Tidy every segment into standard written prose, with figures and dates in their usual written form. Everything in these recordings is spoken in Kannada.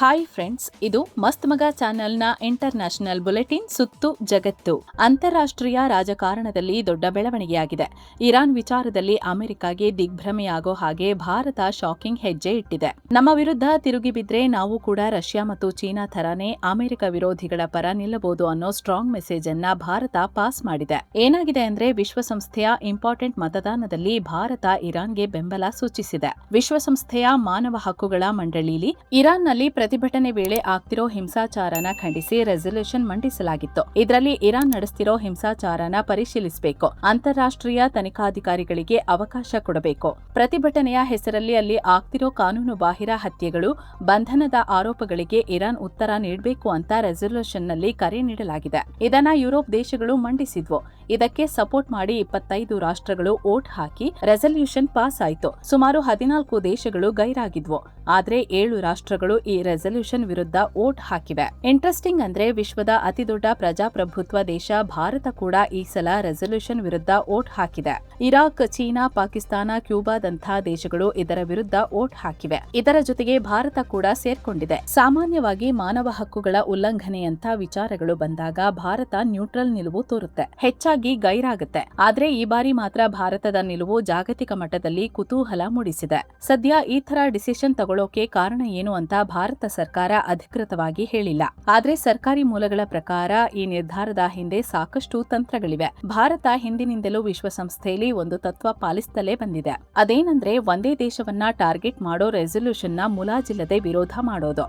ಹಾಯ್ ಫ್ರೆಂಡ್ಸ್, ಇದು ಮಸ್ತ್ ಮಗ ಚಾನೆಲ್ನ ಇಂಟರ್ನ್ಯಾಷನಲ್ ಬುಲೆಟಿನ್ ಸುತ್ತು ಜಗತ್ತು. ಅಂತಾರಾಷ್ಟ್ರೀಯ ರಾಜಕಾರಣದಲ್ಲಿ ದೊಡ್ಡ ಬೆಳವಣಿಗೆಯಾಗಿದೆ. ಇರಾನ್ ವಿಚಾರದಲ್ಲಿ ಅಮೆರಿಕಾಗೆ ದಿಗ್ಭ್ರಮೆಯಾಗೋ ಹಾಗೆ ಭಾರತ ಶಾಕಿಂಗ್ ಹೆಜ್ಜೆ ಇಟ್ಟಿದೆ. ನಮ್ಮ ವಿರುದ್ಧ ತಿರುಗಿ ಬಿದ್ರೆ ನಾವು ಕೂಡ ರಷ್ಯಾ ಮತ್ತು ಚೀನಾ ಥರಾನೇ ಅಮೆರಿಕ ವಿರೋಧಿಗಳ ಪರ ನಿಲ್ಲಬಹುದು ಅನ್ನೋ ಸ್ಟ್ರಾಂಗ್ ಮೆಸೇಜ್ ಅನ್ನ ಭಾರತ ಪಾಸ್ ಮಾಡಿದೆ. ಏನಾಗಿದೆ ಅಂದ್ರೆ, ವಿಶ್ವಸಂಸ್ಥೆಯ ಇಂಪಾರ್ಟೆಂಟ್ ಮತದಾನದಲ್ಲಿ ಭಾರತ ಇರಾನ್ಗೆ ಬೆಂಬಲ ಸೂಚಿಸಿದೆ. ವಿಶ್ವಸಂಸ್ಥೆಯ ಮಾನವ ಹಕ್ಕುಗಳ ಮಂಡಳಿಲಿ ಇರಾನ್ನಲ್ಲಿ ಪ್ರತಿಭಟನೆ ವೇಳೆ ಆಗ್ತಿರೋ ಹಿಂಸಾಚಾರನ ಖಂಡಿಸಿ ರೆಸಲ್ಯೂಷನ್ ಮಂಡಿಸಲಾಗಿತ್ತು. ಇದರಲ್ಲಿ ಇರಾನ್ ನಡೆಸ್ತಿರೋ ಹಿಂಸಾಚಾರನ ಪರಿಶೀಲಿಸಬೇಕು, ಅಂತಾರಾಷ್ಟ್ರೀಯ ತನಿಖಾಧಿಕಾರಿಗಳಿಗೆ ಅವಕಾಶ ಕೊಡಬೇಕು, ಪ್ರತಿಭಟನೆಯ ಹೆಸರಲ್ಲಿ ಅಲ್ಲಿ ಆಗ್ತಿರೋ ಕಾನೂನು ಬಾಹಿರ ಹತ್ಯೆಗಳು, ಬಂಧನದ ಆರೋಪಗಳಿಗೆ ಇರಾನ್ ಉತ್ತರ ನೀಡಬೇಕು ಅಂತ ರೆಸಲ್ಯೂಷನ್ನಲ್ಲಿ ಕರೆ ನೀಡಲಾಗಿದೆ. ಇದನ್ನ ಯುರೋಪ್ ದೇಶಗಳು ಮಂಡಿಸಿದ್ವು. ಇದಕ್ಕೆ ಸಪೋರ್ಟ್ ಮಾಡಿ 25 ರಾಷ್ಟ್ರಗಳು ವೋಟ್ ಹಾಕಿ ರೆಸಲ್ಯೂಷನ್ ಪಾಸ್ ಆಯಿತು. ಸುಮಾರು 14 ದೇಶಗಳು ಗೈರಾಗಿದ್ವು. ಆದ್ರೆ 7 ರಾಷ್ಟ್ರಗಳು ಈ ರೆಸಲ್ಯೂಷನ್ ವಿರುದ್ಧ ವೋಟ್ ಹಾಕಿವೆ. ಇಂಟ್ರೆಸ್ಟಿಂಗ್ ಅಂದ್ರೆ, ವಿಶ್ವದ ಅತಿದೊಡ್ಡ ಪ್ರಜಾಪ್ರಭುತ್ವ ದೇಶ ಭಾರತ ಕೂಡ ಈ ಸಲ ರೆಸಲ್ಯೂಷನ್ ವಿರುದ್ಧ ವೋಟ್ ಹಾಕಿದೆ. ಇರಾಕ್, ಚೀನಾ, ಪಾಕಿಸ್ತಾನ, ಕ್ಯೂಬಾದಂತಹ ದೇಶಗಳು ಇದರ ವಿರುದ್ಧ ವೋಟ್ ಹಾಕಿವೆ. ಇದರ ಜೊತೆಗೆ ಭಾರತ ಕೂಡ ಸೇರ್ಕೊಂಡಿದೆ. ಸಾಮಾನ್ಯವಾಗಿ ಮಾನವ ಹಕ್ಕುಗಳ ಉಲ್ಲಂಘನೆಯಂತ ವಿಚಾರಗಳು ಬಂದಾಗ ಭಾರತ ನ್ಯೂಟ್ರಲ್ ನಿಲುವು ತೋರುತ್ತೆ, ಹೆಚ್ಚಾಗಿ ಗೈರಾಗುತ್ತೆ. ಆದ್ರೆ ಈ ಬಾರಿ ಮಾತ್ರ ಭಾರತದ ನಿಲುವು ಜಾಗತಿಕ ಮಟ್ಟದಲ್ಲಿ ಕುತೂಹಲ ಮೂಡಿಸಿದೆ. ಸದ್ಯ ಈ ತರ ಡಿಸಿಷನ್ ತಗೊಳ್ಳೋಕೆ ಕಾರಣ ಏನು ಅಂತ ಭಾರತ ಸರ್ಕಾರ ಅಧಿಕೃತವಾಗಿ ಹೇಳಿಲ್ಲ. ಆದ್ರೆ ಸರ್ಕಾರಿ ಮೂಲಗಳ ಪ್ರಕಾರ ಈ ನಿರ್ಧಾರದ ಹಿಂದೆ ಸಾಕಷ್ಟು ತಂತ್ರಗಳಿವೆ. ಭಾರತ ಹಿಂದಿನಿಂದಲೂ ವಿಶ್ವಸಂಸ್ಥೆಯಲ್ಲಿ ಒಂದು ತತ್ವ ಪಾಲಿಸುತ್ತಲೇ ಬಂದಿದೆ. ಅದೇನಂದ್ರೆ, ಒಂದೇ ದೇಶವನ್ನ ಟಾರ್ಗೆಟ್ ಮಾಡೋ ರೆಸಲ್ಯೂಷನ್ ನ ಮುಲಾಜಿಲ್ಲದೆ ವಿರೋಧ ಮಾಡೋದು.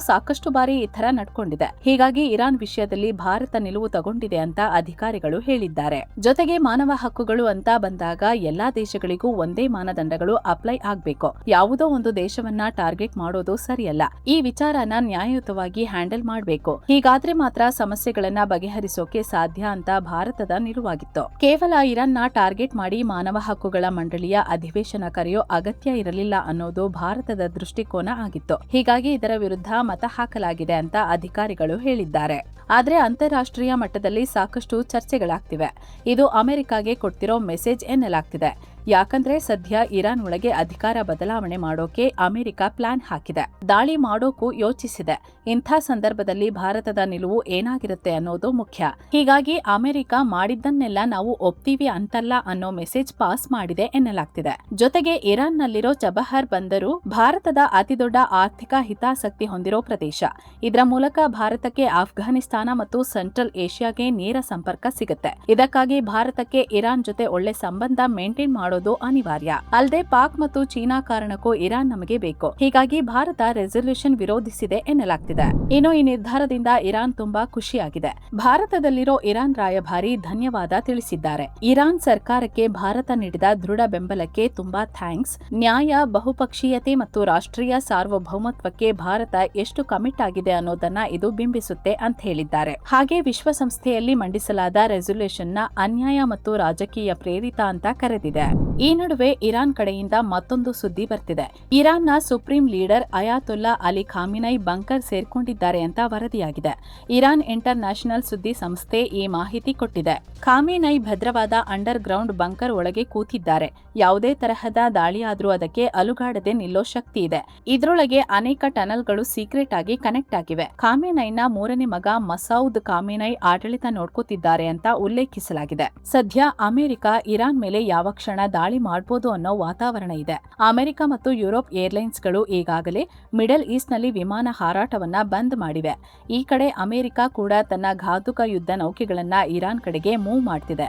ಸಾಕಷ್ಟು ಬಾರಿ ಈ ತರ ನಡ್ಕೊಂಡಿದೆ. ಹೀಗಾಗಿ ಇರಾನ್ ವಿಷಯದಲ್ಲಿ ಭಾರತ ನಿಲುವು ತಗೊಂಡಿದೆ ಅಂತ ಅಧಿಕಾರಿಗಳು ಹೇಳಿದ್ದಾರೆ. ಜೊತೆಗೆ ಮಾನವ ಹಕ್ಕುಗಳು ಅಂತ ಬಂದಾಗ ಎಲ್ಲಾ ದೇಶಗಳಿಗೂ ಒಂದೇ ಮಾನದಂಡಗಳು ಅಪ್ಲೈ ಆಗ್ಬೇಕು. ಯಾವುದೋ ಒಂದು ದೇಶವನ್ನ ಟಾರ್ಗೆಟ್ ಮಾಡೋದು ಸರಿಯಲ್ಲ. ಈ ವಿಚಾರನ ನ್ಯಾಯಯುತವಾಗಿ ಹ್ಯಾಂಡಲ್ ಮಾಡಬೇಕು. ಹೀಗಾದ್ರೆ ಮಾತ್ರ ಸಮಸ್ಯೆಗಳನ್ನ ಬಗೆಹರಿಸೋಕೆ ಸಾಧ್ಯ ಅಂತ ಭಾರತದ ನಿಲುವಾಗಿತ್ತು. ಕೇವಲ ಇರಾನ್ನ ಟಾರ್ಗೆಟ್ ಮಾಡಿ ಮಾನವ ಹಕ್ಕುಗಳ ಮಂಡಳಿಯ ಅಧಿವೇಶನ ಕರೆಯೋ ಅಗತ್ಯ ಇರಲಿಲ್ಲ ಅನ್ನೋದು ಭಾರತದ ದೃಷ್ಟಿಕೋನ ಆಗಿತ್ತು. ಹೀಗಾಗಿ ಇದರ ವಿರುದ್ಧ ಮತ ಹಾಕಲಾಗಿದೆ ಅಂತ ಅಧಿಕಾರಿಗಳು ಹೇಳಿದ್ದಾರೆ. ಆದ್ರೆ ಅಂತಾರಾಷ್ಟ್ರೀಯ ಮಟ್ಟದಲ್ಲಿ ಸಾಕಷ್ಟು ಚರ್ಚೆಗಳಾಗ್ತಿವೆ. ಇದು ಅಮೆರಿಕಾಗೆ ಕೊಡ್ತಿರೋ ಮೆಸೇಜ್ ಎನ್ನಲಾಗ್ತಿದೆ. ಯಾಕಂದ್ರೆ ಸದ್ಯ ಇರಾನ್ ಒಳಗೆ ಅಧಿಕಾರ ಬದಲಾವಣೆ ಮಾಡೋಕೆ ಅಮೆರಿಕ ಪ್ಲಾನ್ ಹಾಕಿದೆ, ದಾಳಿ ಮಾಡೋಕು ಯೋಚಿಸಿದೆ. ಇಂಥ ಸಂದರ್ಭದಲ್ಲಿ ಭಾರತದ ನಿಲುವು ಏನಾಗಿರುತ್ತೆ ಅನ್ನೋದು ಮುಖ್ಯ. ಹೀಗಾಗಿ ಅಮೆರಿಕ ಮಾಡಿದ್ದನ್ನೆಲ್ಲ ನಾವು ಒಪ್ತೀವಿ ಅಂತಲ್ಲ ಅನ್ನೋ ಮೆಸೇಜ್ ಪಾಸ್ ಮಾಡಿದೆ ಎನ್ನಲಾಗ್ತಿದೆ. ಜೊತೆಗೆ ಇರಾನ್ನಲ್ಲಿರೋ ಚಬಹರ್ ಬಂದರು ಭಾರತದ ಅತಿದೊಡ್ಡ ಆರ್ಥಿಕ ಹಿತಾಸಕ್ತಿ ಹೊಂದಿರೋ ಪ್ರದೇಶ. ಇದರ ಮೂಲಕ ಭಾರತಕ್ಕೆ ಅಫ್ಘಾನಿಸ್ತಾನ ಮತ್ತು ಸೆಂಟ್ರಲ್ ಏಷ್ಯಾಗೆ ನೇರ ಸಂಪರ್ಕ ಸಿಗುತ್ತೆ. ಇದಕ್ಕಾಗಿ ಭಾರತಕ್ಕೆ ಇರಾನ್ ಜೊತೆ ಒಳ್ಳೆ ಸಂಬಂಧ ಮೇಂಟೈನ್ ಮಾಡೋದು ಅನಿವಾರ್ಯ. ಅಲ್ಲದೆ ಪಾಕ್ ಮತ್ತು ಚೀನಾ ಕಾರಣಕ್ಕೂ ಇರಾನ್ ನಮಗೆ ಬೇಕು. ಹೀಗಾಗಿ ಭಾರತ ರೆಸಲ್ಯೂಷನ್ ವಿರೋಧಿಸಿದೆ ಎನ್ನಲಾಗ್ತಿದೆ. ಇನ್ನು ಈ ನಿರ್ಧಾರದಿಂದ ಇರಾನ್ ತುಂಬಾ ಖುಷಿಯಾಗಿದೆ. ಭಾರತದಲ್ಲಿರೋ ಇರಾನ್ ರಾಯಭಾರಿ ಧನ್ಯವಾದ ತಿಳಿಸಿದ್ದಾರೆ. ಇರಾನ್ ಸರ್ಕಾರಕ್ಕೆ ಭಾರತ ನೀಡಿದ ದೃಢ ಬೆಂಬಲಕ್ಕೆ ತುಂಬಾ ಥ್ಯಾಂಕ್ಸ್. ನ್ಯಾಯ, ಬಹುಪಕ್ಷೀಯತೆ ಮತ್ತು ರಾಷ್ಟ್ರೀಯ ಸಾರ್ವಭೌಮತ್ವಕ್ಕೆ ಭಾರತ ಎಷ್ಟು ಕಮಿಟ್ ಆಗಿದೆ ಅನ್ನೋದನ್ನ ಇದು ಬಿಂಬಿಸುತ್ತೆ ಅಂತ ಹೇಳಿದ್ದಾರೆ. ಹಾಗೆ ವಿಶ್ವಸಂಸ್ಥೆಯಲ್ಲಿ ಮಂಡಿಸಲಾದ ರೆಸಲ್ಯೂಷನ್ ನ ಅನ್ಯಾಯ ಮತ್ತು ರಾಜಕೀಯ ಪ್ರೇರಿತ ಅಂತ ಕರೆದಿದೆ. ಈ ನಡುವೆ ಇರಾನ್ ಕಡೆಯಿಂದ ಮತ್ತೊಂದು ಸುದ್ದಿ ಬರ್ತಿದೆ. ಇರಾನ್ನ ಸುಪ್ರೀಂ ಲೀಡರ್ ಅಯಾತುಲ್ಲಾ ಅಲಿ ಖಾಮಿನೈ ಬಂಕರ್ ಸೇರ್ಕೊಂಡಿದ್ದಾರೆ ಅಂತ ವರದಿಯಾಗಿದೆ. ಇರಾನ್ ಇಂಟರ್ ನ್ಯಾಷನಲ್ ಸುದ್ದಿ ಸಂಸ್ಥೆ ಈ ಮಾಹಿತಿ ಕೊಟ್ಟಿದೆ. ಖಾಮಿನೈ ಭದ್ರವಾದ ಅಂಡರ್ ಗ್ರೌಂಡ್ ಬಂಕರ್ ಒಳಗೆ ಕೂತಿದ್ದಾರೆ. ಯಾವುದೇ ತರಹದ ದಾಳಿಯಾದ್ರೂ ಅದಕ್ಕೆ ಅಲುಗಾಡದೆ ನಿಲ್ಲೋ ಶಕ್ತಿ ಇದೆ. ಇದ್ರೊಳಗೆ ಅನೇಕ ಟನಲ್ಗಳು ಸೀಕ್ರೆಟ್ ಆಗಿ ಕನೆಕ್ಟ್ ಆಗಿವೆ. ಖಾಮಿನೈನ 3ನೇ ಮಗ ಮಸೌದ್ ಖಾಮಿನೈ ಆಡಳಿತ ನೋಡ್ಕೋತಿದ್ದಾರೆ ಅಂತ ಉಲ್ಲೇಖಿಸಲಾಗಿದೆ. ಸದ್ಯ ಅಮೆರಿಕ ಇರಾನ್ ಮೇಲೆ ಯಾವ ಕ್ಷಣ ದಾಳಿ ಮಾಡಬಹುದು ಅನ್ನೋ ವಾತಾವರಣ ಇದೆ. ಅಮೆರಿಕ ಮತ್ತು ಯುರೋಪ್ ಏರ್ಲೈನ್ಸ್ಗಳು ಈಗಾಗಲೇ ಮಿಡಲ್ ಈಸ್ಟ್ ನಲ್ಲಿ ವಿಮಾನ ಹಾರಾಟವನ್ನ ಬಂದ್ ಮಾಡಿವೆ. ಈ ಕಡೆ ಅಮೆರಿಕ ಕೂಡ ತನ್ನ ಘಾತುಕ ಯುದ್ಧ ನೌಕೆಗಳನ್ನ ಇರಾನ್ ಕಡೆಗೆ ಮೂವ್ ಮಾಡ್ತಿದೆ.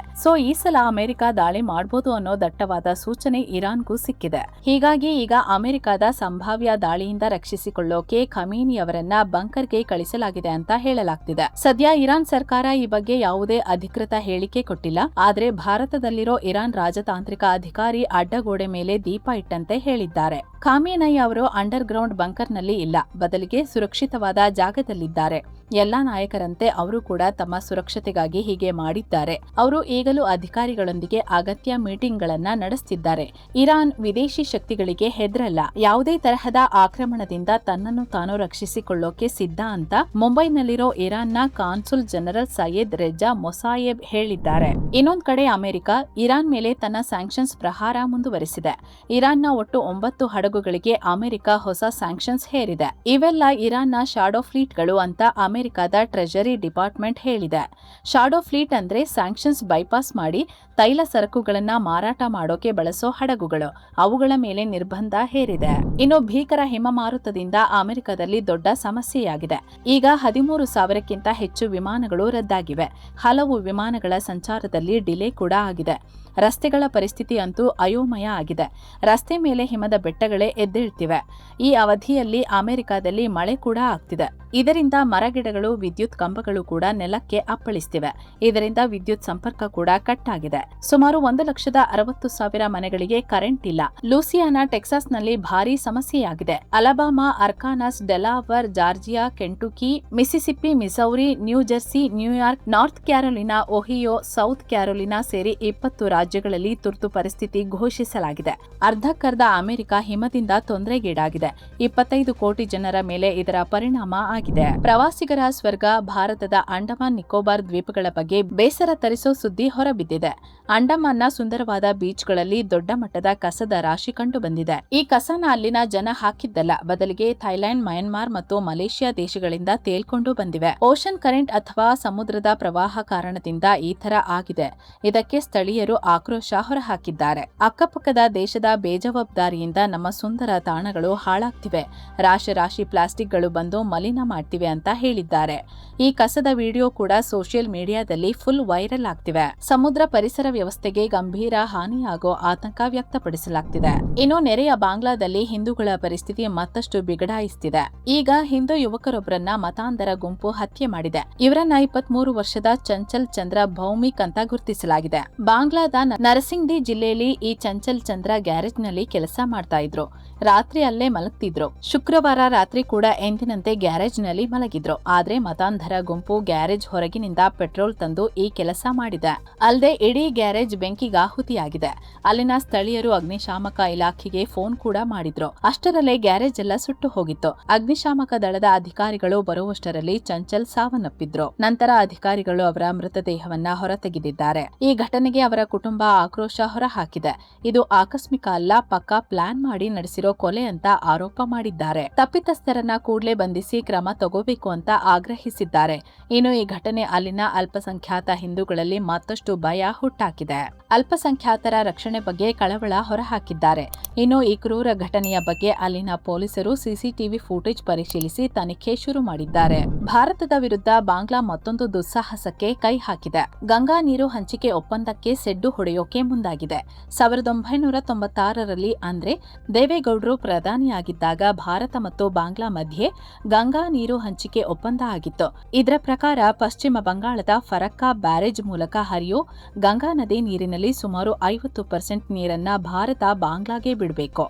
ಈ ಸಲ ಅಮೆರಿಕ ದಾಳಿ ಮಾಡಬಹುದು ಅನ್ನೋ ದಟ್ಟವಾದ ಸೂಚನೆ ಇರಾನ್ಗೂ ಸಿಕ್ಕಿದೆ. ಹೀಗಾಗಿ ಈಗ ಅಮೆರಿಕದ ಸಂಭಾವ್ಯ ದಾಳಿಯಿಂದ ರಕ್ಷಿಸಿಕೊಳ್ಳೋಕೆ ಖಮೀನಿ ಅವರನ್ನ ಬಂಕರ್ಗೆ ಕಳಿಸಲಾಗಿದೆ ಅಂತ ಹೇಳಲಾಗ್ತಿದೆ. ಸದ್ಯ ಇರಾನ್ ಸರ್ಕಾರ ಈ ಬಗ್ಗೆ ಯಾವುದೇ ಅಧಿಕೃತ ಹೇಳಿಕೆ ಕೊಟ್ಟಿಲ್ಲ. ಆದ್ರೆ ಭಾರತದಲ್ಲಿರೋ ಇರಾನ್ ರಾಜತಾಂತ್ರಿಕ ಅಧಿಕಾರಿ ಅಡ್ಡಗೋಡೆ ಮೇಲೆ ದೀಪ ಇಟ್ಟಂತೆ ಹೇಳಿದ್ದಾರೆ. ಖಾಮಿನೈ ಅವರು ಅಂಡರ್ ಗ್ರೌಂಡ್ ಬಂಕರ್ನಲ್ಲಿ ಇಲ್ಲ, ಬದಲಿಗೆ ಸುರಕ್ಷಿತವಾದ ಜಾಗದಲ್ಲಿದ್ದಾರೆ. ಎಲ್ಲಾ ನಾಯಕರಂತೆ ಅವರು ಕೂಡ ತಮ್ಮ ಸುರಕ್ಷತೆಗಾಗಿ ಹೀಗೆ ಮಾಡಿದ್ದಾರೆ. ಅವರು ಈಗಲೂ ಅಧಿಕಾರಿಗಳೊಂದಿಗೆ ಅಗತ್ಯ ಮೀಟಿಂಗ್ಗಳನ್ನ ನಡೆಸುತ್ತಿದ್ದಾರೆ. ಇರಾನ್ ವಿದೇಶಿ ಶಕ್ತಿಗಳಿಗೆ ಹೆದರಲ್ಲ, ಯಾವುದೇ ತರಹದ ಆಕ್ರಮಣದಿಂದ ತನ್ನನ್ನು ತಾನು ರಕ್ಷಿಸಿಕೊಳ್ಳೋಕೆ ಸಿದ್ಧ ಅಂತ ಮುಂಬೈನಲ್ಲಿರೋ ಇರಾನ್ನ ಕಾನ್ಸುಲ್ ಜನರಲ್ ಸೈಯದ್ ರೆಜಾ ಮೊಸಾಯೆಬ್ ಹೇಳಿದ್ದಾರೆ. ಇನ್ನೊಂದ್ ಕಡೆ ಅಮೆರಿಕ ಇರಾನ್ ಮೇಲೆ ತನ್ನ ಸ್ಯಾಂಕ್ಷನ್ಸ್ ಪ್ರಹಾರ ಮುಂದುವರೆಸಿದೆ. ಇರಾನ್ನ ಒಟ್ಟು 9 ಹಡಗು ಹಡಗುಗಳಿಗೆ ಅಮೆರಿಕ ಹೊಸ ಸ್ಯಾಂಕ್ಷನ್ಸ್ ಹೇರಿದೆ. ಇವೆಲ್ಲ ಇರಾನ್ನ ಶಾಡೋ ಫ್ಲೀಟ್ಗಳು ಅಂತ ಅಮೆರಿಕದ ಟ್ರೆಜರಿ ಡಿಪಾರ್ಟ್ಮೆಂಟ್ ಹೇಳಿದೆ. ಶಾಡೋ ಫ್ಲೀಟ್ ಅಂದ್ರೆ ಸ್ಯಾಂಕ್ಷನ್ಸ್ ಬೈಪಾಸ್ ಮಾಡಿ ತೈಲ ಸರಕುಗಳನ್ನ ಮಾರಾಟ ಮಾಡೋಕೆ ಬಳಸೋ ಹಡಗುಗಳು. ಅವುಗಳ ಮೇಲೆ ನಿರ್ಬಂಧ ಹೇರಿದೆ. ಇನ್ನು ಭೀಕರ ಹಿಮಮಾರುತದಿಂದ ಅಮೆರಿಕದಲ್ಲಿ ದೊಡ್ಡ ಸಮಸ್ಯೆಯಾಗಿದೆ. ಈಗ 13,000ಕ್ಕಿಂತ ಹೆಚ್ಚು ವಿಮಾನಗಳು ರದ್ದಾಗಿವೆ. ಹಲವು ವಿಮಾನಗಳ ಸಂಚಾರದಲ್ಲಿ ಡಿಲೇ ಕೂಡ ಆಗಿದೆ. ರಸ್ತೆಗಳ ಪರಿಸ್ಥಿತಿ ಅಂತೂ ಅಯೋಮಯ ಆಗಿದೆ. ರಸ್ತೆ ಮೇಲೆ ಹಿಮದ ಬೆಟ್ಟಗಳೇ ಎದ್ದೇಳ್ತಿವೆ. ಈ ಅವಧಿಯಲ್ಲಿ ಅಮೆರಿಕದಲ್ಲಿ ಮಳೆ ಕೂಡ ಆಗ್ತಿದೆ. ಇದರಿಂದ ಮರಗಿಡಗಳು, ವಿದ್ಯುತ್ ಕಂಬಗಳು ಕೂಡ ನೆಲಕ್ಕೆ ಅಪ್ಪಳಿಸ್ತಿವೆ. ಇದರಿಂದ ವಿದ್ಯುತ್ ಸಂಪರ್ಕ ಕೂಡ ಕಟ್ ಆಗಿದೆ. ಸುಮಾರು 1,60,000 ಮನೆಗಳಿಗೆ ಕರೆಂಟ್ ಇಲ್ಲ. ಲೂಸಿಯಾನಾ, ಟೆಕ್ಸಾಸ್ನಲ್ಲಿ ಭಾರೀ ಸಮಸ್ಯೆಯಾಗಿದೆ. Alabama, Arkansas, Delaware, Georgia, Kentucky, Mississippi, Missouri, New Jersey, New York, North Carolina, Ohio, South Carolina ಸೇರಿ 20 ರಾಜ್ಯಗಳಲ್ಲಿ ತುರ್ತು ಪರಿಸ್ಥಿತಿ ಘೋಷಿಸಲಾಗಿದೆ. ಅರ್ಧಕ್ಕರ್ಧ ಅಮೆರಿಕ ಹಿಮದಿಂದ ತೊಂದರೆಗೀಡಾಗಿದೆ. 25 ಕೋಟಿ ಜನರ ಮೇಲೆ ಇದರ ಪರಿಣಾಮ ಆಗಿದೆ. ಪ್ರವಾಸಿಗರ ಸ್ವರ್ಗ ಭಾರತದ ಅಂಡಮಾನ್ ನಿಕೋಬಾರ್ ದ್ವೀಪಗಳ ಬಗ್ಗೆ ಬೇಸರ ತರಿಸೋ ಸುದ್ದಿ ಹೊರಬಿದ್ದಿದೆ. ಅಂಡಮಾನ್ನ ಸುಂದರವಾದ ಬೀಚ್ಗಳಲ್ಲಿ ದೊಡ್ಡ ಮಟ್ಟದ ಕಸದ ರಾಶಿ ಕಂಡು ಬಂದಿದೆ. ಈ ಕಸನ ಅಲ್ಲಿನ ಜನ ಹಾಕಿದ್ದಲ್ಲ, ಬದಲಿಗೆ ಥೈಲ್ಯಾಂಡ್, ಮಯನ್ಮಾರ್ ಮತ್ತು ಮಲೇಷ್ಯಾ ದೇಶಗಳಿಂದ ತೇಲ್ಕೊಂಡು ಬಂದಿವೆ. ಓಷನ್ ಕರೆಂಟ್ ಅಥವಾ ಸಮುದ್ರದ ಪ್ರವಾಹ ಕಾರಣದಿಂದ ಈ ತರ ಆಗಿದೆ. ಇದಕ್ಕೆ ಸ್ಥಳೀಯರು ಆಕ್ರೋಶ ಹೊರಹಾಕಿದ್ದಾರೆ. ಅಕ್ಕಪಕ್ಕದ ದೇಶದ ಬೇಜವಾಬ್ದಾರಿಯಿಂದ ನಮ್ಮ ಸುಂದರ ತಾಣಗಳು ಹಾಳಾಗ್ತಿವೆ. ರಾಶಿ ಪ್ಲಾಸ್ಟಿಕ್ಗಳು ಬಂದು ಮಲಿನ ಮಾಡ್ತಿವೆ ಅಂತ ಹೇಳಿದ್ದಾರೆ. ಈ ಕಸದ ವಿಡಿಯೋ ಕೂಡ ಸೋಷಿಯಲ್ ಮೀಡಿಯಾದಲ್ಲಿ ಫುಲ್ ವೈರಲ್ ಆಗ್ತಿವೆ. ಸಮುದ್ರ ಪರಿಸರ ವ್ಯವಸ್ಥೆಗೆ ಗಂಭೀರ ಹಾನಿಯಾಗೋ ಆತಂಕ ವ್ಯಕ್ತಪಡಿಸಲಾಗ್ತಿದೆ. ಇನ್ನು ನೆರೆಯ ಬಾಂಗ್ಲಾದಲ್ಲಿ ಹಿಂದೂಗಳ ಪರಿಸ್ಥಿತಿ ಮತ್ತಷ್ಟು ಬಿಗಡಾಯಿಸ್ತಿದೆ. ಈಗ ಹಿಂದೂ ಯುವಕರೊಬ್ಬರನ್ನ ಮತಾಂಧರ ಗುಂಪು ಹತ್ಯೆ ಮಾಡಿದೆ. ಇವರನ್ನ 23 ವರ್ಷದ ಚಂಚಲ್ ಚಂದ್ರ ಭೌಮಿಕ್ ಅಂತ ಗುರುತಿಸಲಾಗಿದೆ. ಬಾಂಗ್ಲಾದ ನರಸಿಂಗ್ಡಿ ಜಿಲ್ಲೆಯಲ್ಲಿ ಈ ಚಂಚಲ್ ಚಂದ್ರ ಗ್ಯಾರೇಜ್ನಲ್ಲಿ ಕೆಲಸ ಮಾಡ್ತಾ ಇದ್ರು. ರಾತ್ರಿ ಅಲ್ಲೇ ಮಲಗ್ತಿದ್ರು. ಶುಕ್ರವಾರ ರಾತ್ರಿ ಕೂಡ ಎಂದಿನಂತೆ ಗ್ಯಾರೇಜ್ನಲ್ಲಿ ಮಲಗಿದ್ರು. ಆದ್ರೆ ಮತಾಂಧರ ಗುಂಪು ಗ್ಯಾರೇಜ್ ಹೊರಗಿನಿಂದ ಪೆಟ್ರೋಲ್ ತಂದು ಈ ಕೆಲಸ ಮಾಡಿದೆ. ಅಲ್ಲದೆ ಇಡೀ ಗ್ಯಾರೇಜ್ ಬೆಂಕಿಗಾಹುತಿಯಾಗಿದೆ. ಅಲ್ಲಿನ ಸ್ಥಳೀಯರು ಅಗ್ನಿಶಾಮಕ ಇಲಾಖೆಗೆ ಫೋನ್ ಕೂಡ ಮಾಡಿದ್ರು. ಅಷ್ಟರಲ್ಲೇ ಗ್ಯಾರೇಜ್ ಎಲ್ಲ ಸುಟ್ಟು ಹೋಗಿತ್ತು. ಅಗ್ನಿಶಾಮಕ ದಳದ ಅಧಿಕಾರಿಗಳು ಬರುವಷ್ಟರಲ್ಲಿ ಚಂಚಲ್ ಸಾವನ್ನಪ್ಪಿದ್ರು. ನಂತರ ಅಧಿಕಾರಿಗಳು ಅವರ ಮೃತದೇಹವನ್ನ ಹೊರತೆಗೆದಿದ್ದಾರೆ. ಈ ಘಟನೆಗೆ ಅವರ ಕುಟುಂಬ ಆಕ್ರೋಶ ಹೊರಹಾಕಿದೆ. ಇದು ಆಕಸ್ಮಿಕ ಅಲ್ಲ, ಪಕ್ಕಾ ಪ್ಲಾನ್ ಮಾಡಿ ನಡೆಸಿರೋ ಕೊಲೆ ಅಂತ ಆರೋಪ ಮಾಡಿದ್ದಾರೆ. ತಪ್ಪಿತಸ್ಥರನ್ನ ಕೂಡಲೇ ಬಂಧಿಸಿ ಕ್ರಮ ತಗೋಬೇಕು ಅಂತ ಆಗ್ರಹಿಸಿದ್ದಾರೆ. ಇನ್ನು ಈ ಘಟನೆ ಅಲ್ಲಿನ ಅಲ್ಪಸಂಖ್ಯಾತ ಹಿಂದೂಗಳಲ್ಲಿ ಮತ್ತಷ್ಟು ಭಯ ಹುಟ್ಟಾಕಿದೆ. ಅಲ್ಪಸಂಖ್ಯಾತರ ರಕ್ಷಣೆ ಬಗ್ಗೆ ಕಳವಳ ಹೊರಹಾಕಿದ್ದಾರೆ. ಇನ್ನು ಈ ಕ್ರೂರ ಘಟನೆಯ ಬಗ್ಗೆ ಅಲ್ಲಿನ ಪೊಲೀಸರು ಸಿಸಿಟಿವಿ ಫುಟೇಜ್ ಪರಿಶೀಲಿಸಿ ತನಿಖೆ ಶುರು ಮಾಡಿದ್ದಾರೆ. ಭಾರತದ ವಿರುದ್ಧ ಬಾಂಗ್ಲಾ ಮತ್ತೊಂದು ದುಸ್ಸಾಹಸಕ್ಕೆ ಕೈ ಹಾಕಿದೆ. ಗಂಗಾ ನೀರು ಹಂಚಿಕೆ ಒಪ್ಪಂದಕ್ಕೆ ಸೆಡ್ಡು ಹೊಡೆಯೋಕೆ ಮುಂದಾಗಿದೆ. 1996ರಲ್ಲಿ ಅಂದ್ರೆ ದೇವೇಗೌಡರು ಪ್ರಧಾನಿಯಾಗಿದ್ದಾಗ ಭಾರತ ಮತ್ತು ಬಾಂಗ್ಲಾ ಮಧ್ಯೆ ಗಂಗಾ ನೀರು ಹಂಚಿಕೆ ಒಪ್ಪಂದ ಆಗಿತ್ತು. ಇದರ ಪ್ರಕಾರ ಪಶ್ಚಿಮ ಬಂಗಾಳದ ಫರಕ್ಕಾ ಬ್ಯಾರೇಜ್ ಮೂಲಕ ಹರಿಯೋ ಗಂಗಾ ನದಿ ನೀರಿನಲ್ಲಿ ಸುಮಾರು 50% ನೀರನ್ನ ಭಾರತ ಬಾಂಗ್ಲಾಗೆ ಬಿಡಬೇಕು.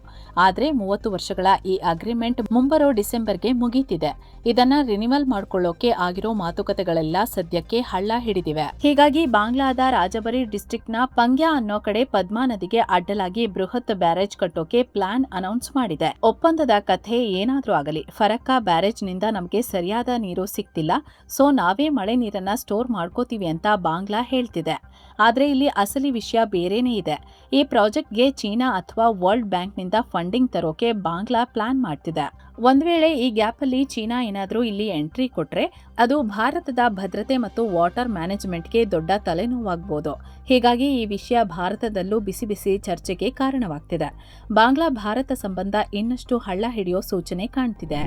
ಆದ್ರೆ 30 ವರ್ಷಗಳ ಈ ಅಗ್ರಿಮೆಂಟ್ ಮುಂಬರೋ ಡಿಸೆಂಬರ್ಗೆ ಮುಗೀತಿದೆ. ಇದನ್ನ ರಿನಿವಲ್ ಮಾಡ್ಕೊಳ್ಳೋಕೆ ಆಗಿರೋ ಮಾತುಕತೆಗಳೆಲ್ಲ ಸದ್ಯಕ್ಕೆ ಹಳ್ಳ ಹಿಡಿದಿವೆ. ಹೀಗಾಗಿ ಬಾಂಗ್ಲಾದ ರಾಜಬರಿ ಡಿಸ್ಟ್ರಿಕ್ಟ್ನ ಪಂಗ್ಯಾ ಅನ್ನೋ ಕಡೆ ಪದ್ಮಾ ನದಿಗೆ ಅಡ್ಡಲಾಗಿ ಬೃಹತ್ ಬ್ಯಾರೇಜ್ ಕಟ್ಟೋಕೆ ಪ್ಲಾನ್ ಅನೌನ್ಸ್ ಮಾಡಿದೆ. ಒಪ್ಪಂದದ ಕಥೆ ಏನಾದ್ರೂ ಆಗಲಿ, ಫರಕ್ಕಾ ಬ್ಯಾರೇಜ್ ನಿಂದ ನಮಗೆ ಸರಿಯಾದ ನೀರು ಸಿಗ್ತಿಲ್ಲ, ಸೊ ನಾವೇ ಮಳೆ ನೀರನ್ನ ಸ್ಟೋರ್ ಮಾಡ್ಕೋತೀವಿ ಅಂತ ಬಾಂಗ್ಲಾ ಹೇಳ್ತಿದೆ. ಆದ್ರೆ ಇಲ್ಲಿ ಅಸಲಿ ವಿಷಯ ಬೇರೆನೇ ಇದೆ. ಈ ಪ್ರಾಜೆಕ್ಟ್ಗೆ ಚೀನಾ ಅಥವಾ ವರ್ಲ್ಡ್ ಬ್ಯಾಂಕ್ನಿಂದ ಫಂಡಿಂಗ್ ತರೋಕೆ ಬಾಂಗ್ಲಾ ಪ್ಲಾನ್ ಮಾಡ್ತಿದೆ. ಒಂದ್ ವೇಳೆ ಈ ಗ್ಯಾಪ್ ಅಲ್ಲಿ ಚೀನಾ ಏನಾದ್ರೂ ಇಲ್ಲಿ ಎಂಟ್ರಿ ಕೊಟ್ರೆ ಅದು ಭಾರತದ ಭದ್ರತೆ ಮತ್ತು ವಾಟರ್ ಮ್ಯಾನೇಜ್ಮೆಂಟ್ಗೆ ದೊಡ್ಡ ತಲೆನೋವಾಗಬಹುದು. ಹೀಗಾಗಿ ಈ ವಿಷಯ ಭಾರತದಲ್ಲೂ ಬಿಸಿ ಬಿಸಿ ಚರ್ಚೆಗೆ ಕಾರಣವಾಗ್ತಿದೆ. ಬಾಂಗ್ಲಾ ಭಾರತ ಸಂಬಂಧ ಇನ್ನಷ್ಟು ಹಳ್ಳ ಹಿಡಿಯೋ ಸೂಚನೆ ಕಾಣ್ತಿದೆ.